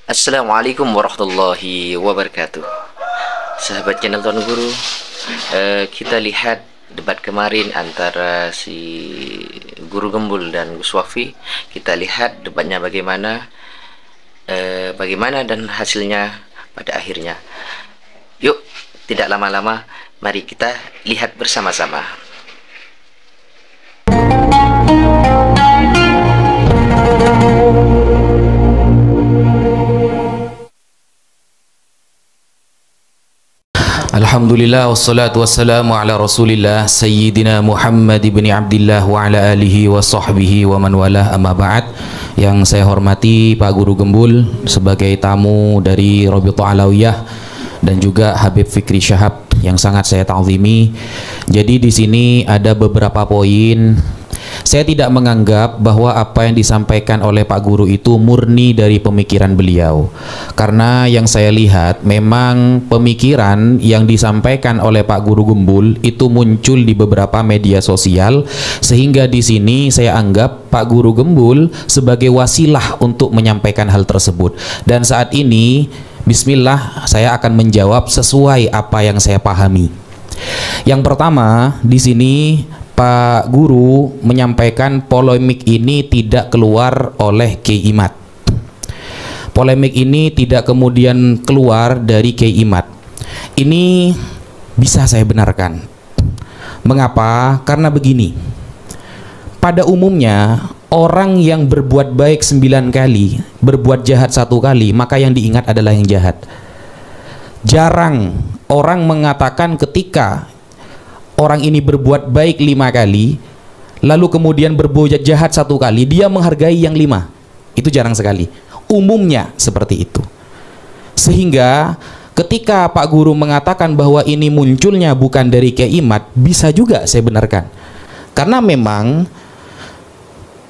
Assalamualaikum warahmatullahi wabarakatuh. Sahabat channel Tuan Guru, kita lihat debat kemarin antara si Guru Gembul dan Gus Wafi. Kita lihat debatnya bagaimana dan hasilnya pada akhirnya. Yuk, tidak lama-lama, mari kita lihat bersama-sama. Alhamdulillah wassalatu wassalamu ala rasulillah Sayyidina Muhammad ibn Abdillah wa ala alihi wa sahbihi wa man walah, amma ba'd. Yang saya hormati Pak Guru Gembul sebagai tamu dari Rabithah Alawiyah dan juga Habib Fikri Syahab yang sangat saya ta'zimi. Jadi di sini ada beberapa poin. Saya tidak menganggap bahwa apa yang disampaikan oleh Pak Guru itu murni dari pemikiran beliau. Karena yang saya lihat memang pemikiran yang disampaikan oleh Pak Guru Gembul itu muncul di beberapa media sosial, sehingga di sini saya anggap Pak Guru Gembul sebagai wasilah untuk menyampaikan hal tersebut. Dan saat ini bismillah saya akan menjawab sesuai apa yang saya pahami. Yang pertama, di sini Pak Guru menyampaikan polemik ini tidak keluar oleh Kiai Imad. Polemik ini tidak kemudian keluar dari Kiai Imad. Ini bisa saya benarkan. Mengapa? Karena begini. Pada umumnya orang yang berbuat baik 9 kali, berbuat jahat 1 kali, maka yang diingat adalah yang jahat. Jarang orang mengatakan ketika orang ini berbuat baik 5 kali, lalu kemudian berbuat jahat 1 kali, dia menghargai yang 5. Itu jarang sekali. Umumnya seperti itu. Sehingga ketika Pak Guru mengatakan bahwa ini munculnya bukan dari Kiai Imad, bisa juga saya benarkan. Karena memang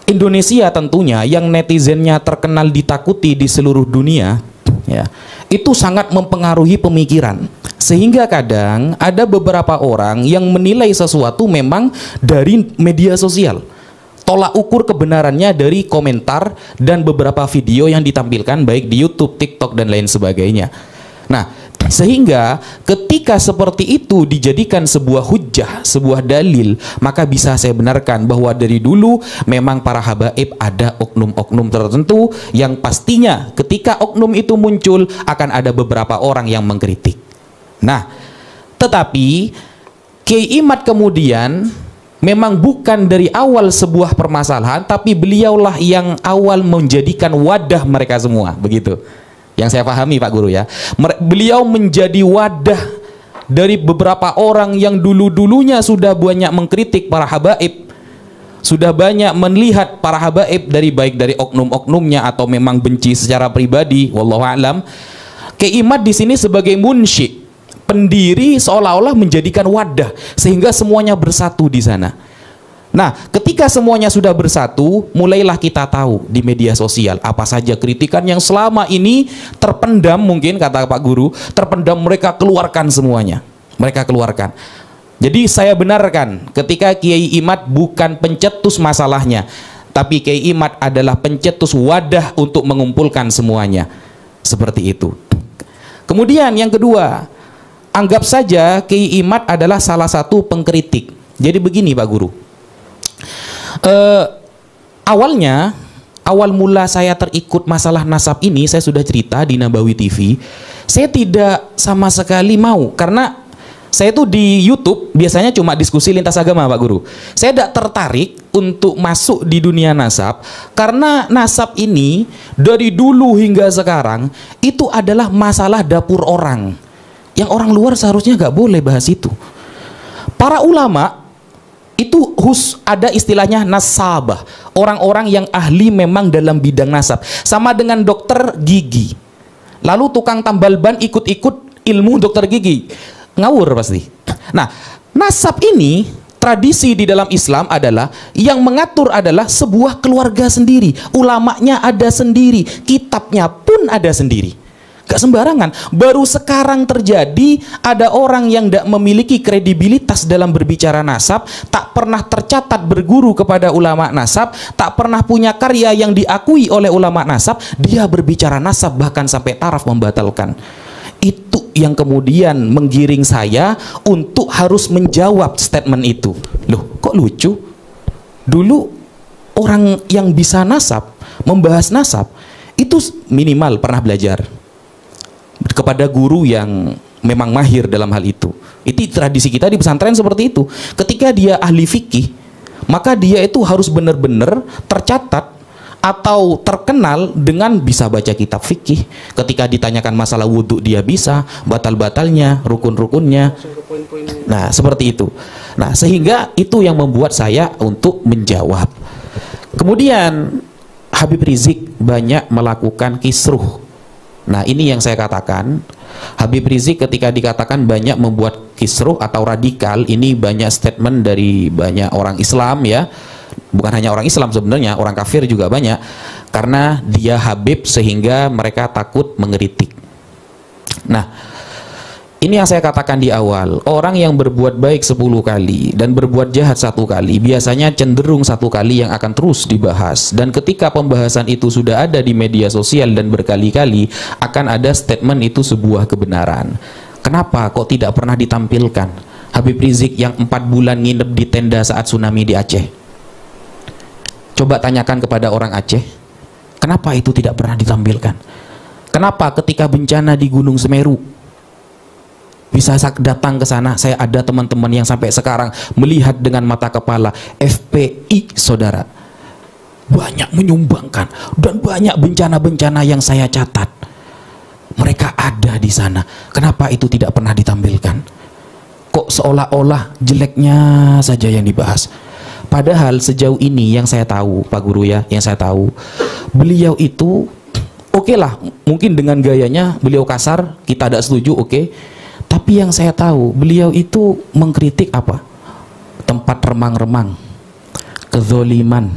Indonesia tentunya yang netizennya terkenal ditakuti di seluruh dunia, ya, itu sangat mempengaruhi pemikiran. Sehingga kadang ada beberapa orang yang menilai sesuatu memang dari media sosial. Tolak ukur kebenarannya dari komentar dan beberapa video yang ditampilkan baik di YouTube, TikTok, dan lain sebagainya. Nah, sehingga ketika seperti itu dijadikan sebuah hujjah, sebuah dalil, maka bisa saya benarkan bahwa dari dulu memang para habaib ada oknum-oknum tertentu yang pastinya ketika oknum itu muncul akan ada beberapa orang yang mengkritik. Nah, tetapi Kiai Imad kemudian memang bukan dari awal sebuah permasalahan, tapi beliaulah yang awal menjadikan wadah mereka semua, begitu. Yang saya pahami Pak Guru ya. Beliau menjadi wadah dari beberapa orang yang dulu-dulunya sudah banyak mengkritik para habaib, sudah banyak melihat para habaib dari baik dari oknum-oknumnya atau memang benci secara pribadi, wallahu a'lam. Kiai Imad di sini sebagai munsyi, pendiri, seolah-olah menjadikan wadah sehingga semuanya bersatu di sana. Nah, ketika semuanya sudah bersatu, mulailah kita tahu di media sosial apa saja kritikan yang selama ini terpendam, mungkin kata Pak Guru, terpendam, mereka keluarkan semuanya. Mereka keluarkan. Jadi saya benarkan ketika Kiai Imad bukan pencetus masalahnya, tapi Kiai Imad adalah pencetus wadah untuk mengumpulkan semuanya. Seperti itu. Kemudian yang kedua, anggap saja Kiai Imad adalah salah satu pengkritik. Jadi begini Pak Guru, awal mula saya terikut masalah nasab ini, saya sudah cerita di Nabawi TV, saya tidak sama sekali mau, karena saya tuh di YouTube biasanya cuma diskusi lintas agama Pak Guru. Saya tidak tertarik untuk masuk di dunia nasab, karena nasab ini dari dulu hingga sekarang itu adalah masalah dapur orang yang orang luar seharusnya nggak boleh bahas itu. Para ulama itu ada istilahnya nasabah, orang-orang yang ahli memang dalam bidang nasab, sama dengan dokter gigi. Lalu tukang tambal ban ikut-ikut ilmu dokter gigi, ngawur pasti. Nah, nasab ini tradisi di dalam Islam adalah yang mengatur adalah sebuah keluarga sendiri, ulamanya ada sendiri, kitabnya pun ada sendiri. Gak sembarangan. Baru sekarang terjadi ada orang yang tidak memiliki kredibilitas dalam berbicara nasab, tak pernah tercatat berguru kepada ulama nasab, tak pernah punya karya yang diakui oleh ulama nasab, dia berbicara nasab bahkan sampai taraf membatalkan. Itu yang kemudian menggiring saya untuk harus menjawab statement itu. Loh, kok lucu? Dulu orang yang bisa nasab, membahas nasab, itu minimal pernah belajar kepada guru yang memang mahir dalam hal itu. Itu tradisi kita di pesantren seperti itu. Ketika dia ahli fikih, maka dia itu harus benar-benar tercatat atau terkenal dengan bisa baca kitab fikih. Ketika ditanyakan masalah wudhu dia bisa, batal-batalnya, rukun-rukunnya. Nah, seperti itu. Nah, sehingga itu yang membuat saya untuk menjawab. Kemudian Habib Rizik banyak melakukan kisruh. Nah, ini yang saya katakan, Habib Rizik ketika dikatakan banyak membuat kisruh atau radikal, ini banyak statement dari banyak orang Islam ya. Bukan hanya orang Islam sebenarnya, orang kafir juga banyak. Karena dia Habib sehingga mereka takut mengkritik. Nah, ini yang saya katakan di awal, orang yang berbuat baik 10 kali dan berbuat jahat 1 kali, biasanya cenderung 1 kali yang akan terus dibahas. Dan ketika pembahasan itu sudah ada di media sosial dan berkali-kali, akan ada statement itu sebuah kebenaran. Kenapa kok tidak pernah ditampilkan Habib Rizik yang 4 bulan nginep di tenda saat tsunami di Aceh? Coba tanyakan kepada orang Aceh, kenapa itu tidak pernah ditampilkan? Kenapa ketika bencana di Gunung Semeru bisa datang ke sana? Saya ada teman-teman yang sampai sekarang melihat dengan mata kepala FPI, saudara, banyak menyumbangkan dan banyak bencana-bencana yang saya catat. Mereka ada di sana. Kenapa itu tidak pernah ditampilkan? Kok seolah-olah jeleknya saja yang dibahas? Padahal sejauh ini yang saya tahu, Pak Guru ya, yang saya tahu, beliau itu oke lah, mungkin dengan gayanya beliau kasar, kita tidak setuju, oke. Tapi yang saya tahu, beliau itu mengkritik apa? Tempat remang-remang, kezoliman,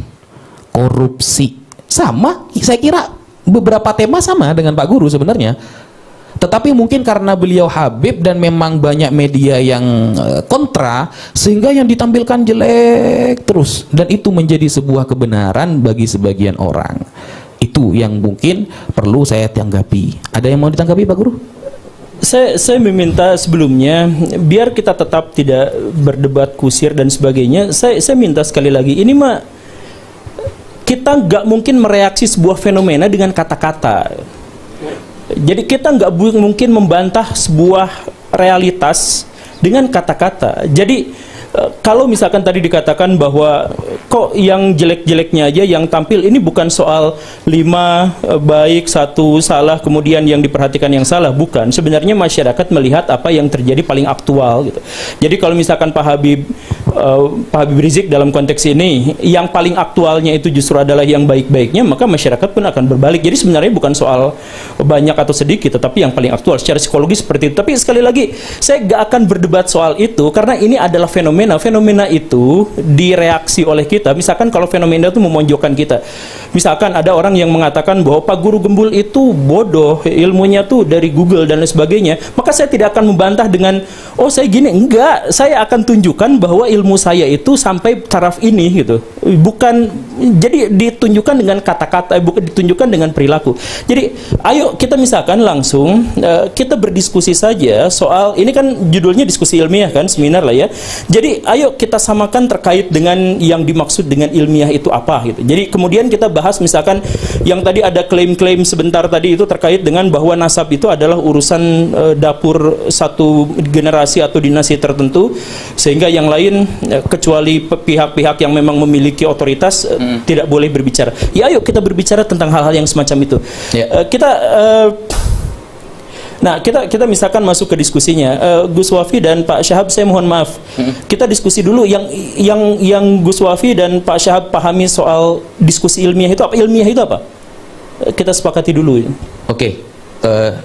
korupsi. Sama, saya kira beberapa tema sama dengan Pak Guru sebenarnya. Tetapi mungkin karena beliau Habib dan memang banyak media yang kontra, sehingga yang ditampilkan jelek terus. Dan itu menjadi sebuah kebenaran bagi sebagian orang. Itu yang mungkin perlu saya tanggapi. Ada yang mau ditanggapi Pak Guru? Saya meminta sebelumnya, biar kita tetap tidak berdebat kusir dan sebagainya, saya minta sekali lagi, ini mah kita nggak mungkin mereaksi sebuah fenomena dengan kata-kata. Jadi kita nggak mungkin membantah sebuah realitas dengan kata-kata. Jadi kalau misalkan tadi dikatakan bahwa kok yang jelek-jeleknya aja yang tampil, ini bukan soal 5 baik 1 salah kemudian yang diperhatikan yang salah, bukan. Sebenarnya masyarakat melihat apa yang terjadi paling aktual gitu. Jadi kalau misalkan Pak Habib Rizik dalam konteks ini yang paling aktualnya itu justru adalah yang baik-baiknya, maka masyarakat pun akan berbalik. Jadi sebenarnya bukan soal banyak atau sedikit, tetapi yang paling aktual secara psikologis seperti itu. Tapi sekali lagi saya gak akan berdebat soal itu karena ini adalah fenomena itu direaksi oleh kita. Misalkan kalau fenomena itu memonjokkan kita, misalkan ada orang yang mengatakan bahwa Pak Guru Gembul itu bodoh, ilmunya tuh dari Google dan lain sebagainya, maka saya tidak akan membantah dengan oh saya gini, enggak, saya akan tunjukkan bahwa ilmu saya itu sampai taraf ini gitu. Bukan, jadi ditunjukkan dengan kata-kata, bukan ditunjukkan dengan perilaku. Jadi ayo kita misalkan langsung kita berdiskusi saja soal ini, kan judulnya diskusi ilmiah kan, seminar lah ya. Jadi ayo kita samakan terkait dengan yang dimaksud dengan ilmiah itu apa gitu. Jadi kemudian kita bahas misalkan yang tadi ada klaim-klaim sebentar tadi itu terkait dengan bahwa nasab itu adalah urusan dapur satu generasi atau dinasti tertentu, sehingga yang lain kecuali pihak-pihak yang memang memiliki otoritas tidak boleh berbicara. Ya ayo kita berbicara tentang hal-hal yang semacam itu. Nah, kita misalkan masuk ke diskusinya. Gus Wafi dan Pak Syahab, saya mohon maaf. Kita diskusi dulu yang Gus Wafi dan Pak Syahab pahami soal diskusi ilmiah itu apa? Ilmiah itu apa? Kita sepakati dulu. Oke.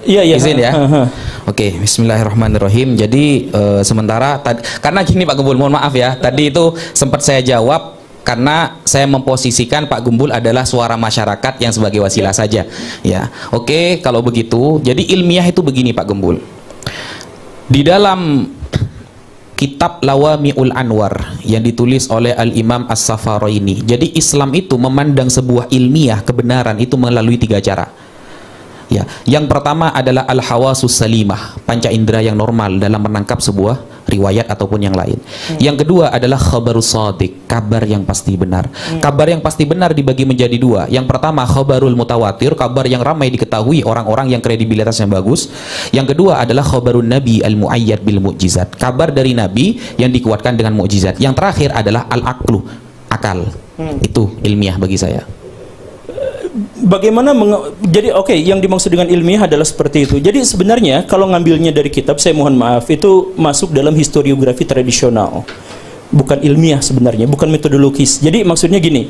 Izin ya. Oke, bismillahirrahmanirrahim. Jadi sementara karena gini Pak Gembul, mohon maaf ya. Tadi itu sempat saya jawab karena saya memposisikan Pak Gembul adalah suara masyarakat yang sebagai wasilah saja. Ya, oke, kalau begitu, jadi ilmiah itu begini Pak Gembul. Di dalam kitab Lawami'ul Anwar yang ditulis oleh Al-Imam As-Saffaraini, jadi Islam itu memandang sebuah ilmiah kebenaran itu melalui 3 cara. Ya, yang pertama adalah al-hawasus salimah, panca indera yang normal dalam menangkap sebuah riwayat ataupun yang lain. Yang kedua adalah khabarus shadiq, kabar yang pasti benar. Kabar yang pasti benar dibagi menjadi 2. Yang pertama khabarul mutawatir, kabar yang ramai diketahui orang-orang yang kredibilitasnya bagus. Yang kedua adalah khabarun nabi al-muayyad bil mu'jizat, kabar dari nabi yang dikuatkan dengan mukjizat. Yang terakhir adalah al-aqlu, akal. Itu ilmiah bagi saya. Bagaimana jadi oke, yang dimaksud dengan ilmiah adalah seperti itu. Jadi sebenarnya kalau ngambilnya dari kitab, saya mohon maaf, itu masuk dalam historiografi tradisional, bukan ilmiah sebenarnya, bukan metodologis. Jadi maksudnya gini,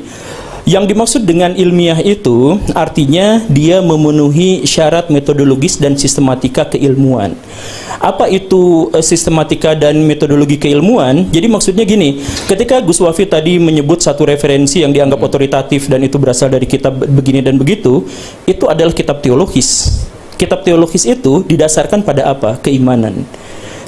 yang dimaksud dengan ilmiah itu artinya dia memenuhi syarat metodologis dan sistematika keilmuan. Apa itu sistematika dan metodologi keilmuan? Jadi maksudnya gini, ketika Gus Wafi tadi menyebut satu referensi yang dianggap otoritatif dan itu berasal dari kitab begini dan begitu, itu adalah kitab teologis. Kitab teologis itu didasarkan pada apa? Keimanan.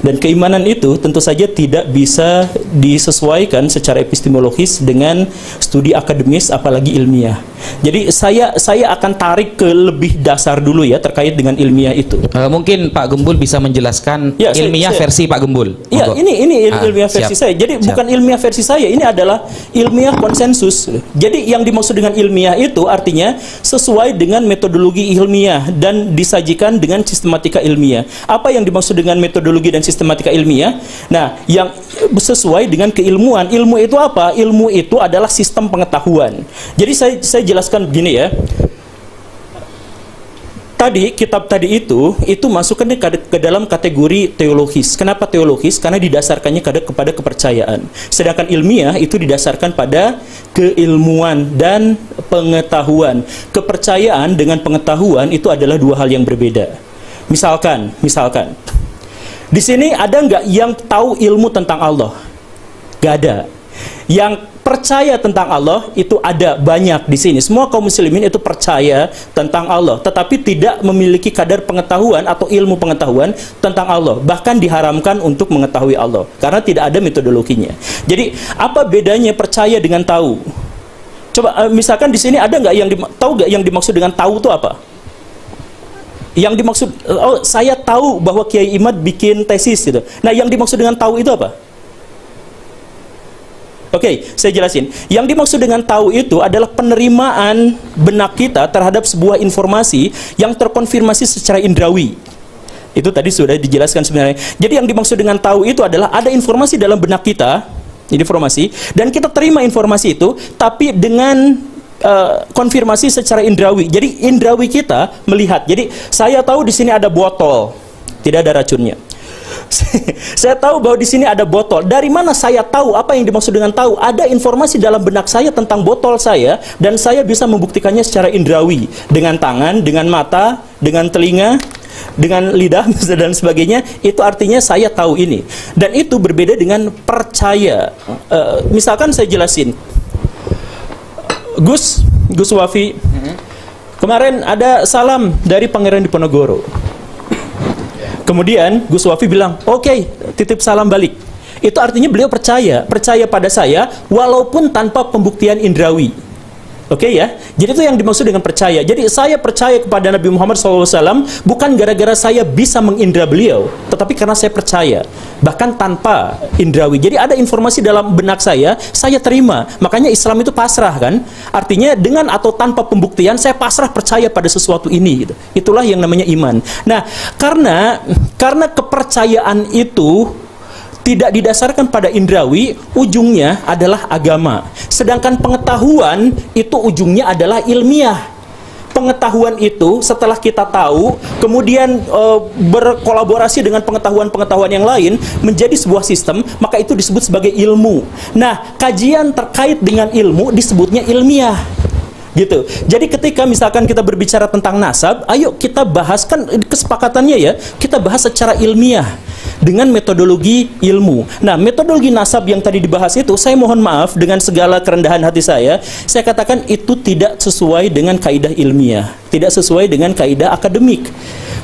Dan keimanan itu tentu saja tidak bisa disesuaikan secara epistemologis dengan studi akademis apalagi ilmiah. Jadi saya akan tarik ke lebih dasar dulu ya terkait dengan ilmiah itu. Mungkin Pak Gembul bisa menjelaskan ya, ilmiah versi Pak Gembul. Iya, ini ilmiah versi saya. Jadi bukan ilmiah versi saya, ini adalah ilmiah konsensus. Jadi yang dimaksud dengan ilmiah itu artinya sesuai dengan metodologi ilmiah dan disajikan dengan sistematika ilmiah. Apa yang dimaksud dengan metodologi dan sistematika ilmiah? Nah, yang sesuai dengan keilmuan. Ilmu itu apa? Ilmu itu adalah sistem pengetahuan. Jadi saya jelaskan begini ya. Tadi kitab tadi itu masukkan ke dalam kategori teologis. Kenapa teologis? Karena didasarkannya kepada kepercayaan. Sedangkan ilmiah itu didasarkan pada keilmuan dan pengetahuan. Kepercayaan dengan pengetahuan itu adalah 2 hal yang berbeda. Misalkan di sini ada nggak yang tahu ilmu tentang Allah? Gak ada. Yang percaya tentang Allah itu ada banyak di sini. Semua kaum muslimin itu percaya tentang Allah, tetapi tidak memiliki kadar pengetahuan atau ilmu pengetahuan tentang Allah. Bahkan diharamkan untuk mengetahui Allah karena tidak ada metodologinya. Jadi apa bedanya percaya dengan tahu? Coba misalkan di sini ada nggak yang tahu nggak yang dimaksud dengan tahu itu apa? Yang dimaksud, oh saya tahu bahwa Kiai Imad bikin tesis gitu. Nah yang dimaksud dengan tahu itu apa? Oke, saya jelasin. Yang dimaksud dengan tahu itu adalah penerimaan benak kita terhadap sebuah informasi yang terkonfirmasi secara indrawi. Itu tadi sudah dijelaskan sebenarnya. Jadi yang dimaksud dengan tahu itu adalah ada informasi dalam benak kita, informasi, dan kita terima informasi itu, tapi dengan konfirmasi secara indrawi. Jadi indrawi kita melihat. Jadi saya tahu di sini ada botol, tidak ada racunnya. Saya tahu bahwa di sini ada botol. Dari mana saya tahu? Apa yang dimaksud dengan tahu? Ada informasi dalam benak saya tentang botol saya, dan saya bisa membuktikannya secara indrawi, dengan tangan, dengan mata, dengan telinga, dengan lidah dan sebagainya. Itu artinya saya tahu ini. Dan itu berbeda dengan percaya. Misalkan saya jelasin, Gus Wafi, kemarin ada salam dari Pangeran Diponegoro. Kemudian Gus Wafi bilang, oke, titip salam balik. Itu artinya beliau percaya pada saya walaupun tanpa pembuktian indrawi. Oke ya, jadi itu yang dimaksud dengan percaya. Jadi saya percaya kepada Nabi Muhammad SAW bukan gara-gara saya bisa mengindra beliau, tetapi karena saya percaya, bahkan tanpa indrawi. Jadi ada informasi dalam benak saya terima. Makanya Islam itu pasrah kan? Artinya dengan atau tanpa pembuktian saya pasrah percaya pada sesuatu ini. Gitu. Itulah yang namanya iman. Nah, karena kepercayaan itu tidak didasarkan pada indrawi, ujungnya adalah agama. Sedangkan pengetahuan itu ujungnya adalah ilmiah. Pengetahuan itu setelah kita tahu, kemudian berkolaborasi dengan pengetahuan-pengetahuan yang lain menjadi sebuah sistem, maka itu disebut sebagai ilmu. Nah, kajian terkait dengan ilmu disebutnya ilmiah. Gitu. Jadi ketika misalkan kita berbicara tentang nasab, ayo kita bahas, kan kesepakatannya ya, kita bahas secara ilmiah. dengan metodologi ilmu. Nah, metodologi nasab yang tadi dibahas itu, saya mohon maaf dengan segala kerendahan hati saya katakan itu tidak sesuai dengan kaidah ilmiah, tidak sesuai dengan kaidah akademik.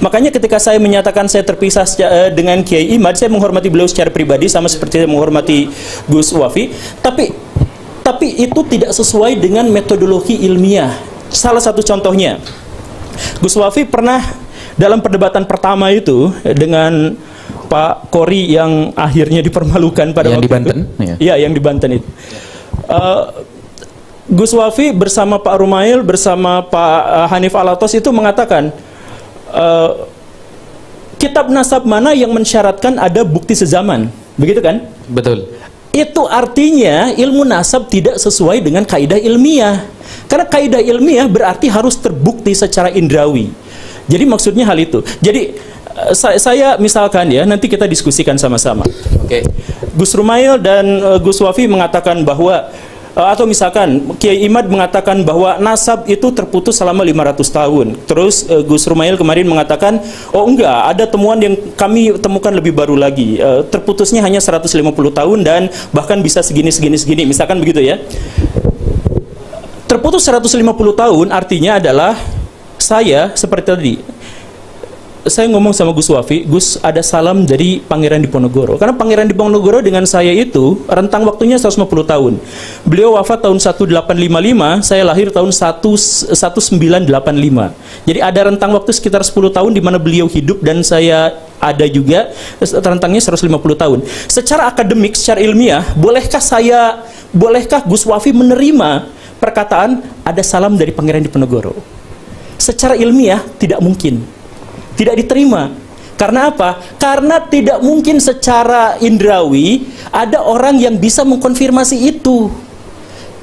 Makanya ketika saya menyatakan saya terpisah dengan Kiai Imad, saya menghormati beliau secara pribadi sama seperti saya menghormati Gus Wafi, tapi itu tidak sesuai dengan metodologi ilmiah. Salah satu contohnya, Gus Wafi pernah dalam perdebatan pertama itu dengan Pak Kori yang akhirnya dipermalukan pada yang waktu di Banten, itu. Ya, yang di Banten itu. Gus Wafi bersama Pak Rumail, bersama Pak Hanif Alatos itu mengatakan, kitab nasab mana yang mensyaratkan ada bukti sezaman, begitu kan? Betul. Itu artinya ilmu nasab tidak sesuai dengan kaidah ilmiah. Karena kaidah ilmiah berarti harus terbukti secara indrawi. Jadi maksudnya hal itu. Jadi saya misalkan ya, nanti kita diskusikan sama-sama. Oke. Gus Rumail dan Gus Wafi mengatakan bahwa atau misalkan Kiai Imad mengatakan bahwa nasab itu terputus selama 500 tahun. Terus Gus Rumail kemarin mengatakan, oh enggak, ada temuan yang kami temukan lebih baru lagi. Terputusnya hanya 150 tahun dan bahkan bisa segini. Misalkan begitu ya. Terputus 150 tahun artinya adalah saya seperti tadi. Saya ngomong sama Gus Wafi, Gus, ada salam dari Pangeran Diponegoro. Karena Pangeran Diponegoro dengan saya itu rentang waktunya 150 tahun. Beliau wafat tahun 1855, saya lahir tahun 1985. Jadi ada rentang waktu sekitar 10 tahun di mana beliau hidup dan saya ada juga, rentangnya 150 tahun. Secara akademik, secara ilmiah, bolehkah Gus Wafi menerima perkataan ada salam dari Pangeran Diponegoro? Secara ilmiah tidak mungkin. Tidak diterima. Karena apa? Karena tidak mungkin secara indrawi ada orang yang bisa mengkonfirmasi itu.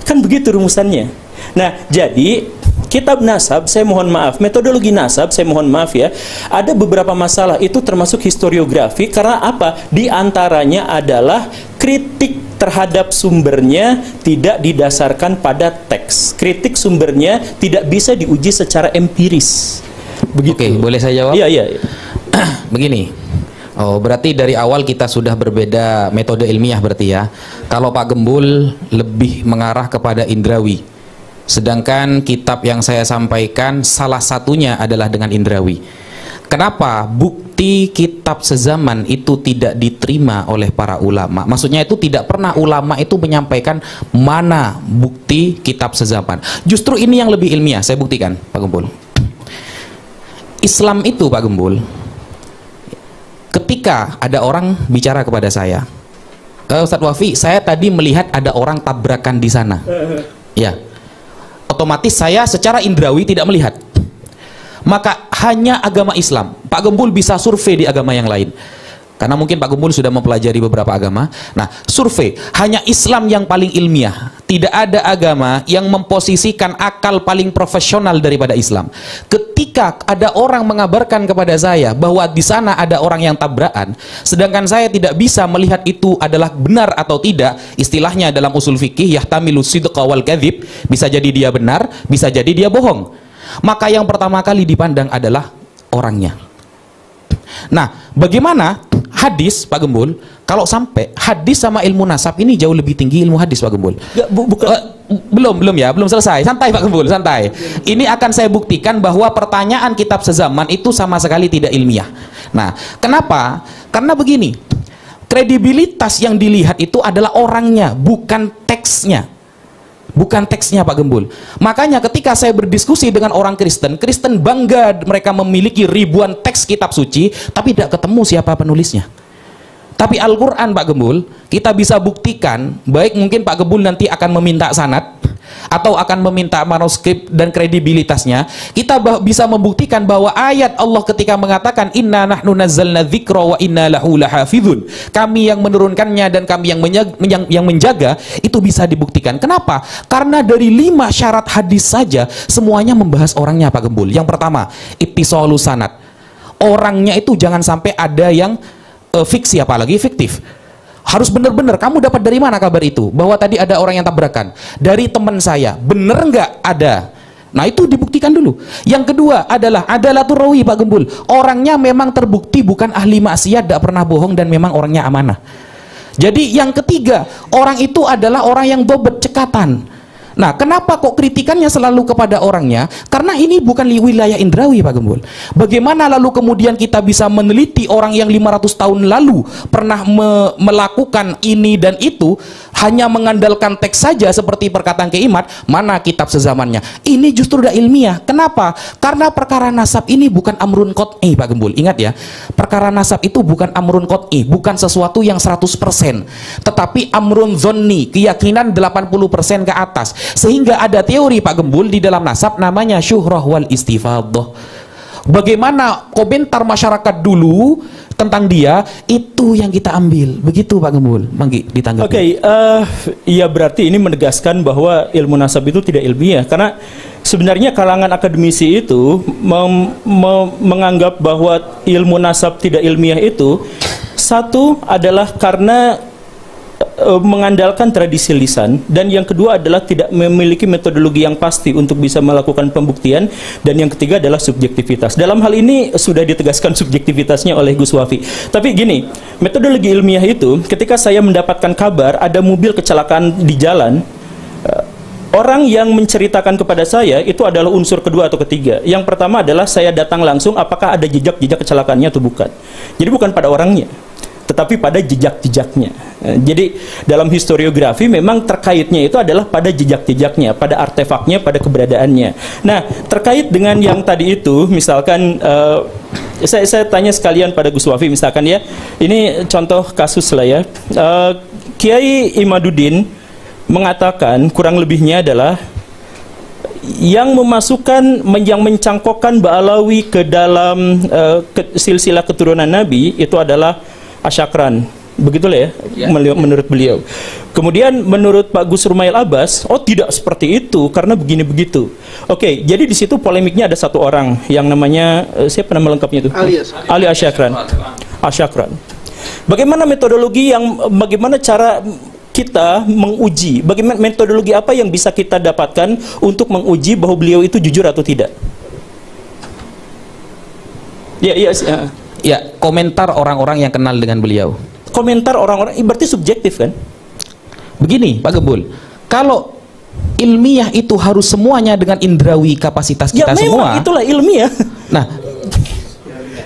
Kan begitu rumusannya. Nah, jadi kitab nasab, saya mohon maaf, metodologi nasab, saya mohon maaf ya, ada beberapa masalah itu termasuk historiografi. Karena apa? Di antaranya adalah kritik terhadap sumbernya tidak didasarkan pada teks. Kritik sumbernya tidak bisa diuji secara empiris. Begitu. Oke, boleh saya jawab? Iya. Begini. Oh, berarti dari awal kita sudah berbeda metode ilmiah berarti ya. Kalau Pak Gembul lebih mengarah kepada indrawi. Sedangkan kitab yang saya sampaikan salah satunya adalah dengan indrawi. Kenapa bukti kitab sezaman itu tidak diterima oleh para ulama? Maksudnya itu tidak pernah ulama itu menyampaikan mana bukti kitab sezaman. Justru ini yang lebih ilmiah, saya buktikan Pak Gembul. Islam itu Pak Gembul, ketika ada orang bicara kepada saya, Ustadz Wafi, saya tadi melihat ada orang tabrakan di sana. Ya, otomatis saya secara indrawi tidak melihat. Maka hanya agama Islam. Pak Gembul bisa survei di agama yang lain. Karena mungkin Pak Gembul sudah mempelajari beberapa agama. Nah, survei, hanya Islam yang paling ilmiah. Tidak ada agama yang memposisikan akal paling profesional daripada Islam. Ketika ada orang mengabarkan kepada saya bahwa di sana ada orang yang tabrakan, sedangkan saya tidak bisa melihat itu adalah benar atau tidak, istilahnya dalam usul fikih yahtamilu sidqa wal kadzib, bisa jadi dia benar, bisa jadi dia bohong. Maka yang pertama kali dipandang adalah orangnya. Nah, bagaimana hadis Pak Gembul? Kalau sampai hadis sama ilmu nasab ini jauh lebih tinggi ilmu hadis Pak Gembul. Belum selesai. Santai Pak Gembul, santai. Ini akan saya buktikan bahwa pertanyaan kitab sezaman itu sama sekali tidak ilmiah. Nah, kenapa? Karena begini, kredibilitas yang dilihat itu adalah orangnya, bukan teksnya. Bukan teksnya Pak Gembul. Makanya ketika saya berdiskusi dengan orang Kristen, Kristen bangga mereka memiliki ribuan teks kitab suci, tapi tidak ketemu siapa penulisnya. Tapi Al-Quran Pak Gembul, kita bisa buktikan, baik mungkin Pak Gembul nanti akan meminta sanad, atau akan meminta manuskrip dan kredibilitasnya, kita bisa membuktikan bahwa ayat Allah ketika mengatakan inna nahnu nazzalna dzikra wa inna lahu lahafizun, kami yang menurunkannya dan kami yang menjaga, itu bisa dibuktikan. Kenapa? Karena dari 5 syarat hadis saja semuanya membahas orangnya Pak Gembul. Yang pertama, ittisalu sanad. Orangnya itu jangan sampai ada yang fiksi, apalagi fiktif. Harus benar-benar, kamu dapat dari mana kabar itu? Bahwa tadi ada orang yang tabrakan. Dari teman saya. Bener nggak ada? Nah itu dibuktikan dulu. Yang kedua adalah adalatul rawi Pak Gembul. Orangnya memang terbukti bukan ahli maksiat, tidak pernah bohong dan memang orangnya amanah. Jadi yang ketiga, orang itu adalah orang yang dobet cekatan. Nah, kenapa kok kritikannya selalu kepada orangnya? Karena ini bukan wilayah indrawi Pak Gembul. Bagaimana lalu kemudian kita bisa meneliti orang yang 500 tahun lalu pernah melakukan ini dan itu hanya mengandalkan teks saja seperti perkataan Kiai-Imad, mana kitab sezamannya? Ini justru tidak ilmiah. Kenapa? Karena perkara nasab ini bukan amrun qot'i Pak Gembul. Ingat ya, perkara nasab itu bukan amrun qot'i, bukan sesuatu yang 100%, tetapi amrun zonni, keyakinan 80% ke atas. Sehingga ada teori Pak Gembul di dalam nasab namanya syuhrah wal istifadhah. Bagaimana komentar masyarakat dulu tentang dia, itu yang kita ambil. Begitu Pak Gembul. Manggi ditanggapi. Oke, ya berarti ini menegaskan bahwa ilmu nasab itu tidak ilmiah, karena sebenarnya kalangan akademisi itu menganggap bahwa ilmu nasab tidak ilmiah itu, satu adalah karena mengandalkan tradisi lisan, dan yang kedua adalah tidak memiliki metodologi yang pasti untuk bisa melakukan pembuktian, dan yang ketiga adalah subjektivitas. Dalam hal ini sudah ditegaskan subjektivitasnya oleh Gus Wafi. Tapi gini, metodologi ilmiah itu ketika saya mendapatkan kabar ada mobil kecelakaan di jalan, orang yang menceritakan kepada saya itu adalah unsur kedua atau ketiga. Yang pertama adalah saya datang langsung apakah ada jejak-jejak kecelakaannya atau bukan. Jadi bukan pada orangnya, tetapi pada jejak-jejaknya. Jadi dalam historiografi memang terkaitnya itu adalah pada jejak-jejaknya, pada artefaknya, pada keberadaannya. Nah, terkait dengan yang tadi itu, misalkan saya tanya sekalian pada Gus Wafi, misalkan ya, ini contoh kasus lah ya, Kiai Imaduddin mengatakan kurang lebihnya adalah yang memasukkan, yang mencangkokkan Ba'alawi ke dalam silsilah keturunan Nabi itu adalah Asyakran, begitulah ya, menurut beliau. Kemudian menurut Pak Gus Rumail Abbas, oh tidak seperti itu karena begini begitu. Oke, jadi di situ polemiknya ada satu orang yang namanya siapa nama lengkapnya itu? Ali Asyakran. Asyakran. Bagaimana metodologi bagaimana cara kita menguji, bagaimana metodologi apa yang bisa kita dapatkan untuk menguji bahwa beliau itu jujur atau tidak? Ya, komentar orang-orang yang kenal dengan beliau. Komentar orang-orang, berarti subjektif kan? Begini Pak Gembul, kalau ilmiah itu harus semuanya dengan indrawi kapasitas kita ya, semua. Itulah ilmiah. Nah,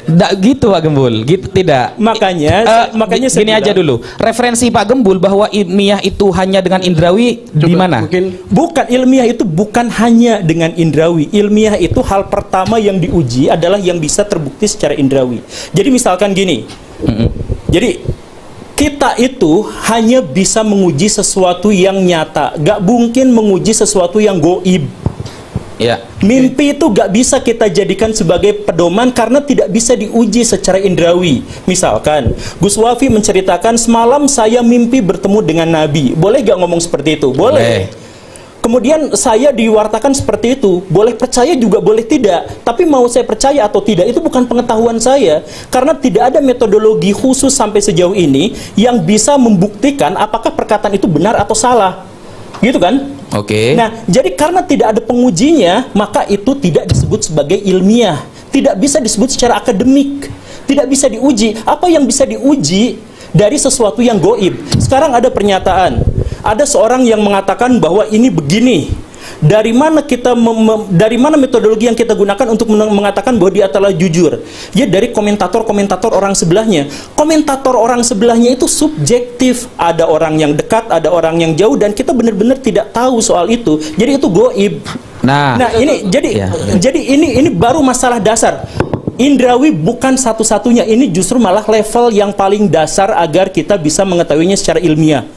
tidak gitu Pak Gembul, gitu tidak. Makanya saya gini aja dulu. Referensi Pak Gembul bahwa ilmiah itu hanya dengan indrawi di mana? Bukan, ilmiah itu bukan hanya dengan indrawi. Ilmiah itu hal pertama yang diuji adalah yang bisa terbukti secara indrawi. Jadi misalkan gini. Jadi kita itu hanya bisa menguji sesuatu yang nyata, gak mungkin menguji sesuatu yang goib. Ya. Mimpi itu gak bisa kita jadikan sebagai pedoman karena tidak bisa diuji secara indrawi. Misalkan Gus Wafi menceritakan semalam saya mimpi bertemu dengan Nabi, boleh gak ngomong seperti itu? Boleh. Kemudian saya diwartakan seperti itu, boleh percaya juga boleh tidak. Tapi mau saya percaya atau tidak itu bukan pengetahuan saya, karena tidak ada metodologi khusus sampai sejauh ini yang bisa membuktikan apakah perkataan itu benar atau salah. Gitu kan? Oke. Nah, jadi karena tidak ada pengujinya, maka itu tidak disebut sebagai ilmiah, tidak bisa disebut secara akademik, tidak bisa diuji. Apa yang bisa diuji dari sesuatu yang goib? Sekarang ada pernyataan, ada seorang yang mengatakan bahwa ini begini. Dari mana dari mana metodologi yang kita gunakan untuk mengatakan bahwa dia telah jujur? Ya dari komentator-komentator orang sebelahnya. Komentator orang sebelahnya itu subjektif. Ada orang yang dekat, ada orang yang jauh, dan kita benar-benar tidak tahu soal itu. Jadi itu goib. Nah ini jadi ini baru masalah dasar. Indrawi bukan satu-satunya. Ini justru malah level yang paling dasar agar kita bisa mengetahuinya secara ilmiah.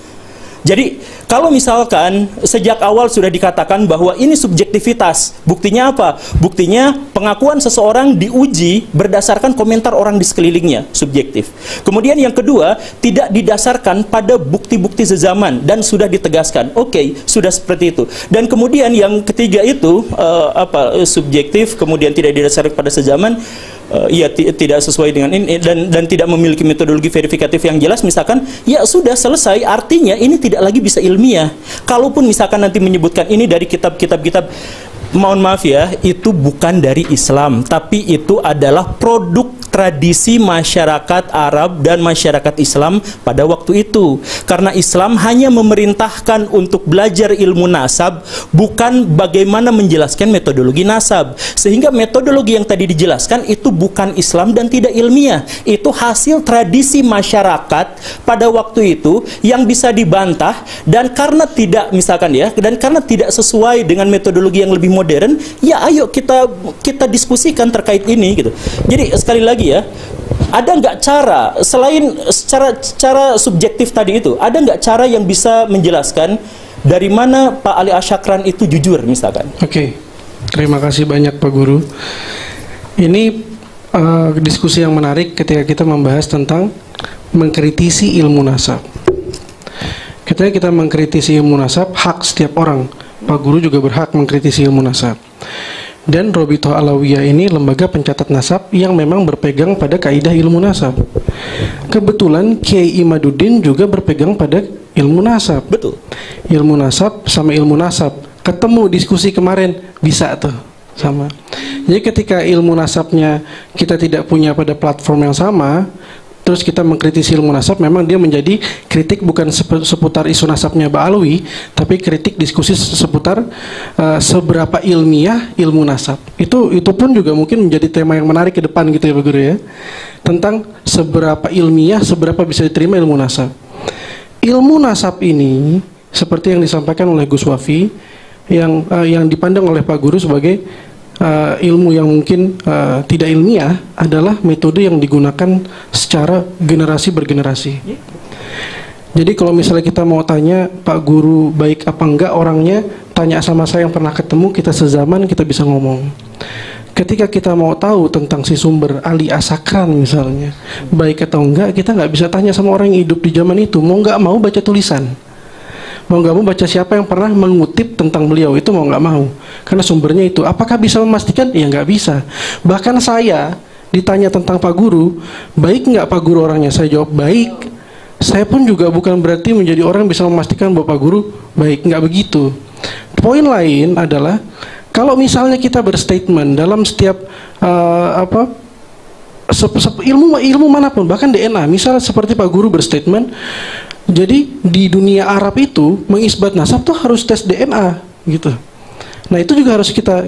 Jadi kalau misalkan sejak awal sudah dikatakan bahwa ini subjektivitas, buktinya apa? Buktinya pengakuan seseorang diuji berdasarkan komentar orang di sekelilingnya, subjektif. Kemudian yang kedua, tidak didasarkan pada bukti-bukti sezaman dan sudah ditegaskan. Oke, sudah seperti itu. Dan kemudian yang ketiga itu subjektif, kemudian tidak didasarkan pada sezaman. Tidak sesuai dengan ini dan tidak memiliki metodologi verifikatif yang jelas, misalkan ya sudah selesai, artinya ini tidak lagi bisa ilmiah. Kalaupun misalkan nanti menyebutkan ini dari kitab-kitab mohon maaf ya, itu bukan dari Islam, tapi itu adalah produk tradisi masyarakat Arab dan masyarakat Islam pada waktu itu. Karena Islam hanya memerintahkan untuk belajar ilmu nasab, bukan bagaimana menjelaskan metodologi nasab. Sehingga metodologi yang tadi dijelaskan itu bukan Islam dan tidak ilmiah. Itu hasil tradisi masyarakat pada waktu itu yang bisa dibantah, dan karena tidak, misalkan ya, dan karena tidak sesuai dengan metodologi yang lebih modern, ya ayo kita diskusikan terkait ini gitu. Jadi sekali lagi ya, ada nggak cara selain secara subjektif tadi itu, ada nggak cara yang bisa menjelaskan dari mana Pak Ali Asyakran itu jujur misalkan? Oke, terima kasih banyak Pak Guru. Ini diskusi yang menarik ketika kita membahas tentang mengkritisi ilmu nasab. Ketika kita mengkritisi ilmu nasab, hak setiap orang. Pak Guru juga berhak mengkritisi ilmu nasab. Dan Robitoh Alawiyah ini lembaga pencatat nasab yang memang berpegang pada kaidah ilmu nasab. Kebetulan Kiai Imaduddin juga berpegang pada ilmu nasab. Betul. Ilmu nasab sama ilmu nasab ketemu diskusi kemarin bisa tuh sama. Jadi ketika ilmu nasabnya kita tidak punya pada platform yang sama, terus kita mengkritisi ilmu nasab, memang dia menjadi kritik bukan seputar isu nasabnya Ba'alawi, tapi kritik diskusi seputar seberapa ilmiah ilmu nasab. Itu pun juga mungkin menjadi tema yang menarik ke depan gitu ya Pak Guru ya. Tentang seberapa ilmiah, seberapa bisa diterima ilmu nasab. Ilmu nasab ini seperti yang disampaikan oleh Gus Wafi, yang dipandang oleh Pak Guru sebagai ilmu yang mungkin tidak ilmiah, adalah metode yang digunakan secara generasi bergenerasi. Jadi kalau misalnya kita mau tanya Pak Guru baik apa enggak orangnya, tanya sama saya yang pernah ketemu, kita sezaman, kita bisa ngomong. Ketika kita mau tahu tentang si sumber Ali Asyakran misalnya baik atau enggak, kita nggak bisa tanya sama orang yang hidup di zaman itu, mau nggak mau baca tulisan, mau nggak mau baca siapa yang pernah mengutip tentang beliau, itu mau nggak mau, karena sumbernya itu. Apakah bisa memastikan? Ya nggak bisa. Bahkan saya ditanya tentang Pak Guru, baik nggak Pak Guru orangnya, saya jawab baik. Saya pun juga bukan berarti menjadi orang yang bisa memastikan bahwa Pak Guru baik, nggak begitu. Poin lain adalah kalau misalnya kita berstatement dalam setiap ilmu manapun, bahkan DNA, misalnya seperti Pak Guru berstatement, jadi di dunia Arab itu mengisbat nasab tuh harus tes DNA gitu. Nah itu juga harus kita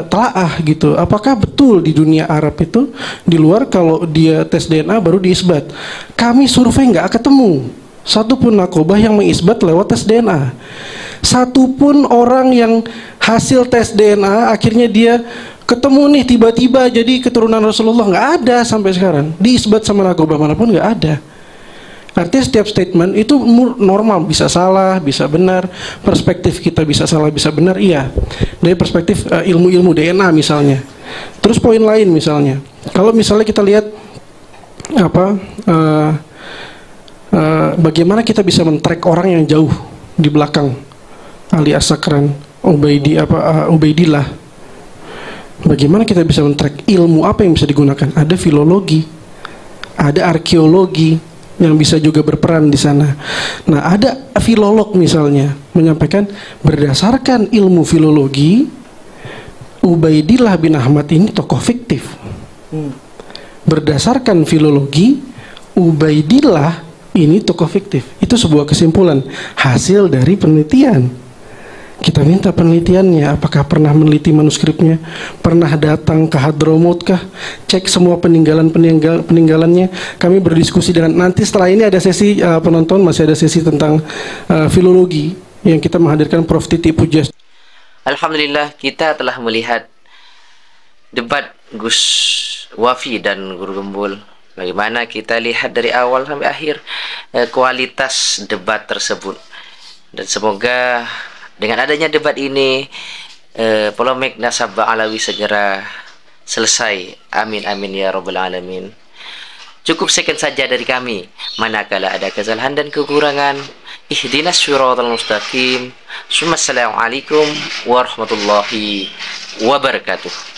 telaah gitu. Apakah betul di dunia Arab itu, di luar kalau dia tes DNA baru diisbat? Kami survei nggak ketemu satupun nakobah yang mengisbat lewat tes DNA. Satupun orang yang hasil tes DNA akhirnya dia ketemu nih tiba-tiba jadi keturunan Rasulullah, nggak ada sampai sekarang. Diisbat sama nakobah manapun nggak ada. Artinya setiap statement itu normal, bisa salah, bisa benar. Perspektif kita bisa salah, bisa benar, iya. Dari perspektif ilmu-ilmu DNA misalnya. Terus poin lain misalnya, kalau misalnya kita lihat bagaimana kita bisa men-track orang yang jauh di belakang Ali Asyakran, Ubaidillah. Bagaimana kita bisa men-track ilmu apa yang bisa digunakan? Ada filologi, ada arkeologi yang bisa juga berperan di sana. Nah, ada filolog misalnya menyampaikan berdasarkan ilmu filologi, Ubaidillah bin Ahmad ini tokoh fiktif. Berdasarkan filologi, Ubaidillah ini tokoh fiktif. Itu sebuah kesimpulan hasil dari penelitian. Kita minta penelitiannya, apakah pernah meneliti manuskripnya, pernah datang ke Hadramaut kah, cek semua peninggalannya. Kami berdiskusi dengan, nanti setelah ini ada sesi penonton, masih ada sesi tentang filologi yang kita menghadirkan Prof. Titi Pujas. Alhamdulillah, kita telah melihat debat Gus Wafi dan Guru Gembul. Bagaimana kita lihat dari awal sampai akhir kualitas debat tersebut. Dan semoga dengan adanya debat ini, polemik nasab Ba'alawi segera selesai. Amin amin ya rabbal alamin. Cukup sekian saja dari kami. Manakala ada kesalahan dan kekurangan, ihdinas syiratal mustaqim. Assalamualaikum warahmatullahi wabarakatuh.